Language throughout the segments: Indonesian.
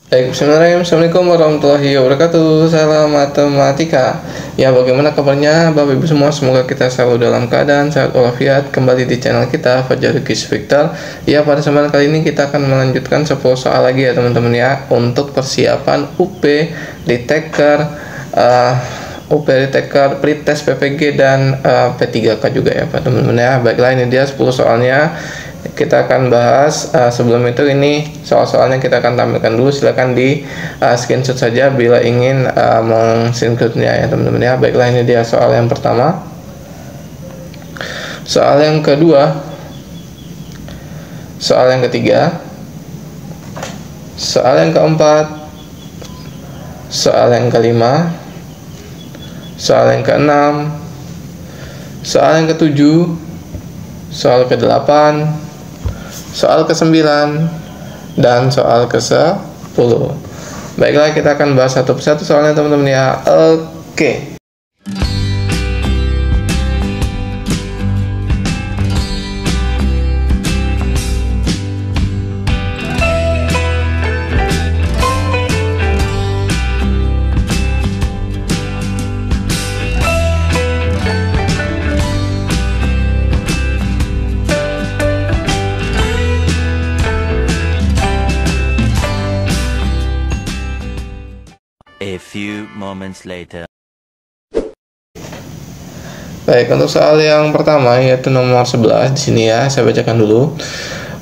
Baik, bismillahirrahmanirrahim. Assalamualaikum warahmatullahi wabarakatuh. Salam matematika. Ya, bagaimana kabarnya Bapak Ibu semua? Semoga kita selalu dalam keadaan sehat walafiat. Kembali di channel kita Fajar Quiz Victor. Ya, pada kesempatan kali ini kita akan melanjutkan 10 soal lagi ya teman-teman ya, untuk persiapan UP Pretest PPG dan P3K juga ya Pak teman-teman ya. Baiklah, ini dia 10 soalnya. Kita akan bahas sebelum itu ini soal-soalnya kita akan tampilkan dulu. Silakan di screenshot saja bila ingin meng-screenshotnya ya teman-teman ya. Baiklah, ini dia soal yang pertama, soal yang kedua, soal yang ketiga, soal yang keempat, soal yang kelima, soal yang keenam, soal yang ketujuh, soal ke-8, soal ke-9, dan soal ke-10. Baiklah, kita akan bahas satu persatu soalnya teman-teman ya. Oke. A few moments later. Baik, untuk soal yang pertama yaitu nomor 11 di sini ya, saya bacakan dulu.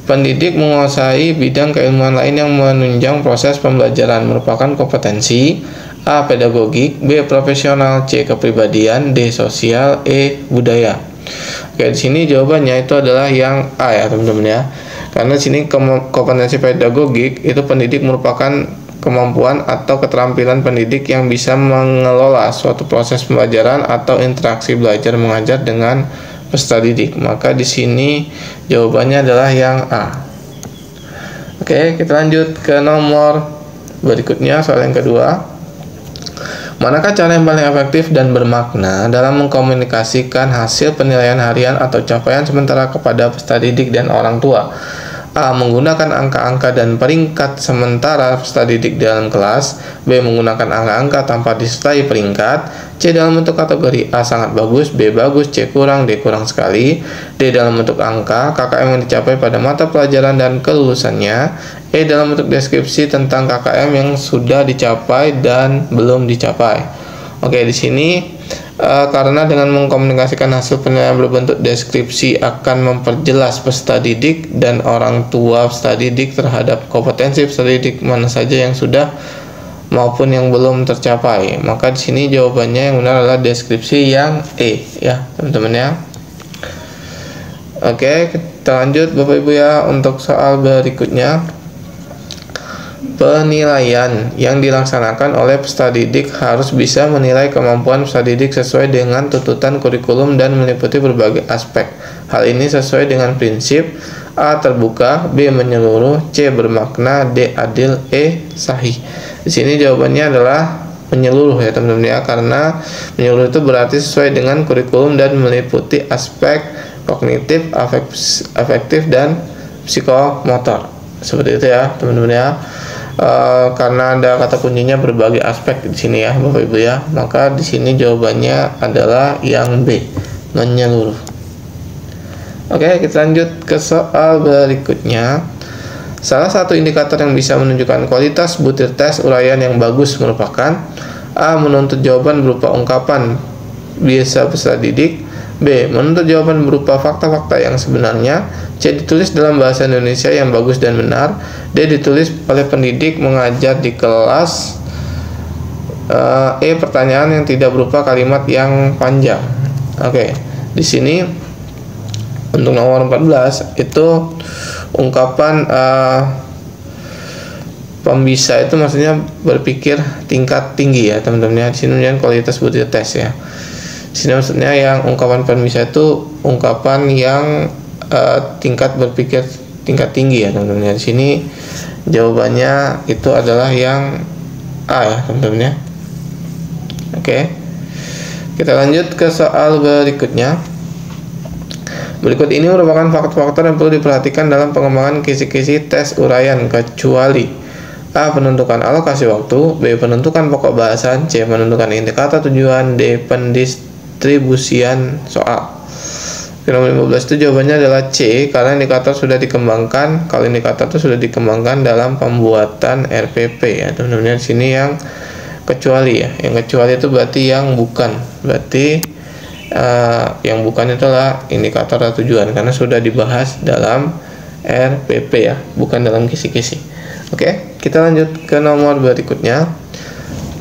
Pendidik menguasai bidang keilmuan lain yang menunjang proses pembelajaran merupakan kompetensi A. Pedagogik, B. Profesional, C. Kepribadian, D. Sosial, E. Budaya. Oke, di sini jawabannya itu adalah yang A ya teman-teman ya. Karena di sini kompetensi pedagogik itu pendidik merupakan kemampuan atau keterampilan pendidik yang bisa mengelola suatu proses pembelajaran atau interaksi belajar mengajar dengan peserta didik. Maka di sini jawabannya adalah yang A. Oke, kita lanjut ke nomor berikutnya, soal yang kedua. Manakah cara yang paling efektif dan bermakna dalam mengkomunikasikan hasil penilaian harian atau capaian sementara kepada peserta didik dan orang tua? A. Menggunakan angka-angka dan peringkat sementara peserta didik dalam kelas. B. Menggunakan angka-angka tanpa disertai peringkat. C. Dalam bentuk kategori A sangat bagus, B bagus, C kurang, D kurang sekali. D. Dalam bentuk angka KKM yang dicapai pada mata pelajaran dan kelulusannya. E. Dalam bentuk deskripsi tentang KKM yang sudah dicapai dan belum dicapai. Oke, di sini karena dengan mengkomunikasikan hasil penilaian berbentuk deskripsi akan memperjelas peserta didik dan orang tua peserta didik terhadap kompetensi peserta didik mana saja yang sudah maupun yang belum tercapai. Maka di sini jawabannya yang benar adalah deskripsi yang E ya teman-teman ya. Oke, kita lanjut Bapak Ibu ya untuk soal berikutnya. Penilaian yang dilaksanakan oleh peserta didik harus bisa menilai kemampuan peserta didik sesuai dengan tuntutan kurikulum dan meliputi berbagai aspek. Hal ini sesuai dengan prinsip A. Terbuka, B. Menyeluruh, C. Bermakna, D. Adil, E. Sahih. Di sini jawabannya adalah menyeluruh ya teman-teman ya, karena menyeluruh itu berarti sesuai dengan kurikulum dan meliputi aspek kognitif, afektif, dan psikomotor. Seperti itu ya teman-teman ya. Karena ada kata kuncinya berbagai aspek di sini ya Bapak Ibu ya, maka di sini jawabannya adalah yang B, menyeluruh. Oke, kita lanjut ke soal berikutnya. Salah satu indikator yang bisa menunjukkan kualitas butir tes uraian yang bagus merupakan A. Menuntut jawaban berupa ungkapan biasa peserta didik, B. Menuntut jawaban berupa fakta-fakta yang sebenarnya, C. Ditulis dalam bahasa Indonesia yang bagus dan benar, D. Ditulis oleh pendidik mengajar di kelas, E. Pertanyaan yang tidak berupa kalimat yang panjang. Oke, di sini untuk nomor 14 itu ungkapan pembisa itu maksudnya berpikir tingkat tinggi ya teman-teman ya. Di sini kualitas butir tes ya. Di sini maksudnya yang ungkapan pembisa itu ungkapan yang tingkat berpikir tingkat tinggi ya teman-teman. Di sini jawabannya itu adalah yang A ya teman-teman ya. Oke, kita lanjut ke soal berikutnya. Berikut ini merupakan faktor-faktor yang perlu diperhatikan dalam pengembangan kisi-kisi tes uraian, kecuali A. Penentukan alokasi waktu, B. Penentukan pokok bahasan, C. Menentukan indikator tujuan, D. Pendistribusian soal. Nomor 15 itu jawabannya adalah C, karena indikator sudah dikembangkan. Kalau indikator itu sudah dikembangkan dalam pembuatan RPP ya teman-teman. Di sini yang kecuali ya, yang kecuali itu berarti yang bukan, berarti yang bukan itulah indikator tujuan, karena sudah dibahas dalam RPP ya, bukan dalam kisi-kisi. Oke, kita lanjut ke nomor berikutnya.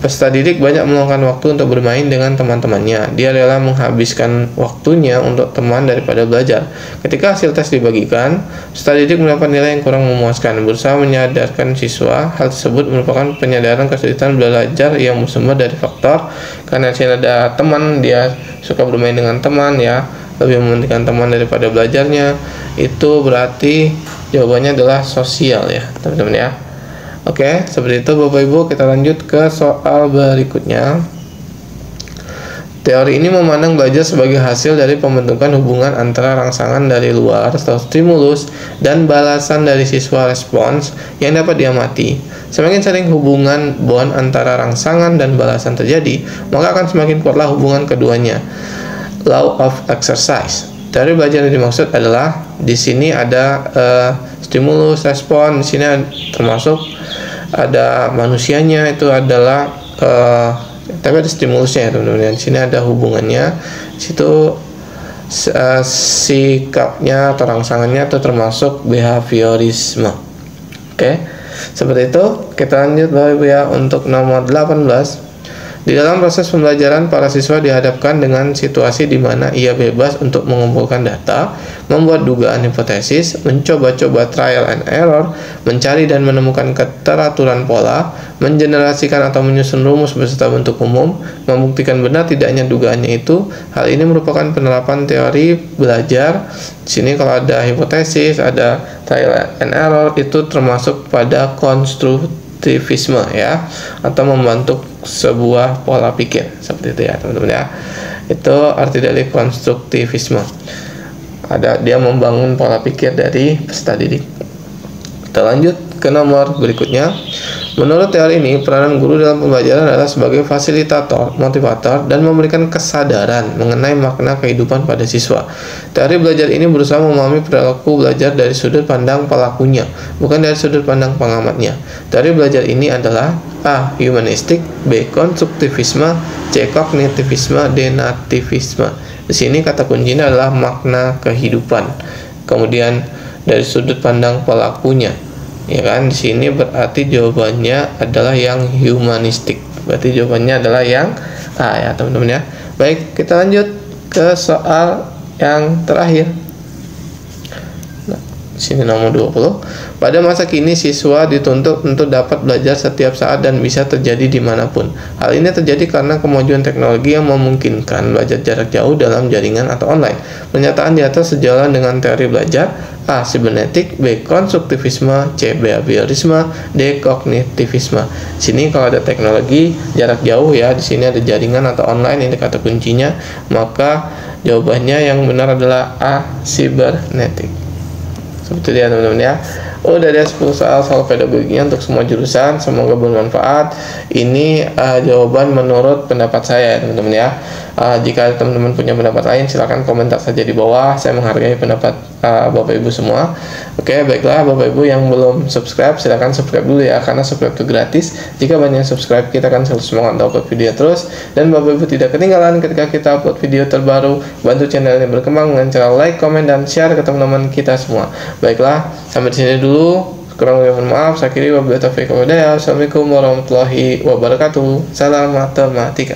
Peserta didik banyak meluangkan waktu untuk bermain dengan teman-temannya. Dia rela menghabiskan waktunya untuk teman daripada belajar. Ketika hasil tes dibagikan, peserta didik mendapat nilai yang kurang memuaskan. Berusaha menyadarkan siswa, hal tersebut merupakan penyadaran kesulitan belajar yang bersumber dari faktor karena di sini ada teman, dia suka bermain dengan teman ya, lebih mementingkan teman daripada belajarnya. Itu berarti jawabannya adalah sosial ya, teman-teman ya. Oke, seperti itu Bapak Ibu. Kita lanjut ke soal berikutnya. Teori ini memandang belajar sebagai hasil dari pembentukan hubungan antara rangsangan dari luar atau stimulus dan balasan dari siswa respons yang dapat diamati. Semakin sering hubungan bond antara rangsangan dan balasan terjadi, maka akan semakin kuatlah hubungan keduanya. Law of exercise. Teori belajar yang dimaksud adalah di sini ada stimulus, respon. Di sini termasuk ada manusianya, itu adalah tapi ada stimulusnya ya teman-teman. Di sini ada hubungannya. Di situ sikapnya atau rangsangannya itu termasuk behaviorisme. Oke. Seperti itu. Kita lanjut Bapak Ibu ya untuk nomor 18. Di dalam proses pembelajaran, para siswa dihadapkan dengan situasi di mana ia bebas untuk mengumpulkan data, membuat dugaan hipotesis, mencoba-coba trial and error, mencari dan menemukan keteraturan pola, mengenerasikan atau menyusun rumus beserta bentuk umum, membuktikan benar tidaknya dugaannya itu. Hal ini merupakan penerapan teori belajar. Di sini kalau ada hipotesis, ada trial and error, itu termasuk pada konstruktivisme ya, atau membentuk sebuah pola pikir seperti itu ya teman-teman ya. Itu arti dari konstruktivisme. Ada dia membangun pola pikir dari peserta didik. Kita lanjut ke nomor berikutnya. Menurut teori ini, peranan guru dalam pembelajaran adalah sebagai fasilitator, motivator, dan memberikan kesadaran mengenai makna kehidupan pada siswa. Teori belajar ini berusaha memahami perilaku belajar dari sudut pandang pelakunya, bukan dari sudut pandang pengamatnya. Teori belajar ini adalah A. Humanistik, B. Konstruktivisme, C. Kognitivisme, D. Nativisme. Di sini kata kuncinya adalah makna kehidupan. Kemudian dari sudut pandang pelakunya. Ya kan, di sini berarti jawabannya adalah yang humanistik. Berarti jawabannya adalah yang A ya teman-teman ya. Baik, kita lanjut ke soal yang terakhir. Nah, di sini nomor 20. Pada masa kini siswa dituntut untuk dapat belajar setiap saat dan bisa terjadi dimanapun. Hal ini terjadi karena kemajuan teknologi yang memungkinkan belajar jarak jauh dalam jaringan atau online. Pernyataan di atas sejalan dengan teori belajar. A. Sibernetik, B. Konstruktivisme, C. Behaviorisme, D. Kognitivisme. Di sini kalau ada teknologi jarak jauh ya, di sini ada jaringan atau online, ini kata kuncinya, maka jawabannya yang benar adalah A. Sibernetik. Seperti itu ya teman-teman ya. Udah ada 10 soal pedagoginya untuk semua jurusan, semoga bermanfaat. Ini jawaban menurut pendapat saya teman-teman ya. Jika teman-teman punya pendapat lain, silakan komentar saja di bawah. Saya menghargai pendapat Bapak Ibu semua. Oke, baiklah Bapak Ibu yang belum subscribe, silakan subscribe dulu ya, karena subscribe itu gratis. Jika banyak yang subscribe, kita akan selalu semangat upload video terus. Dan Bapak Ibu tidak ketinggalan ketika kita upload video terbaru. Bantu channel ini berkembang dengan cara like, komen, dan share ke teman-teman kita semua. Baiklah, sampai di sini dulu. Kurang lebih mohon maaf. Saya kiri wabillahi taufiq wal hidayah. Assalamualaikum warahmatullahi wabarakatuh. Salam matematika.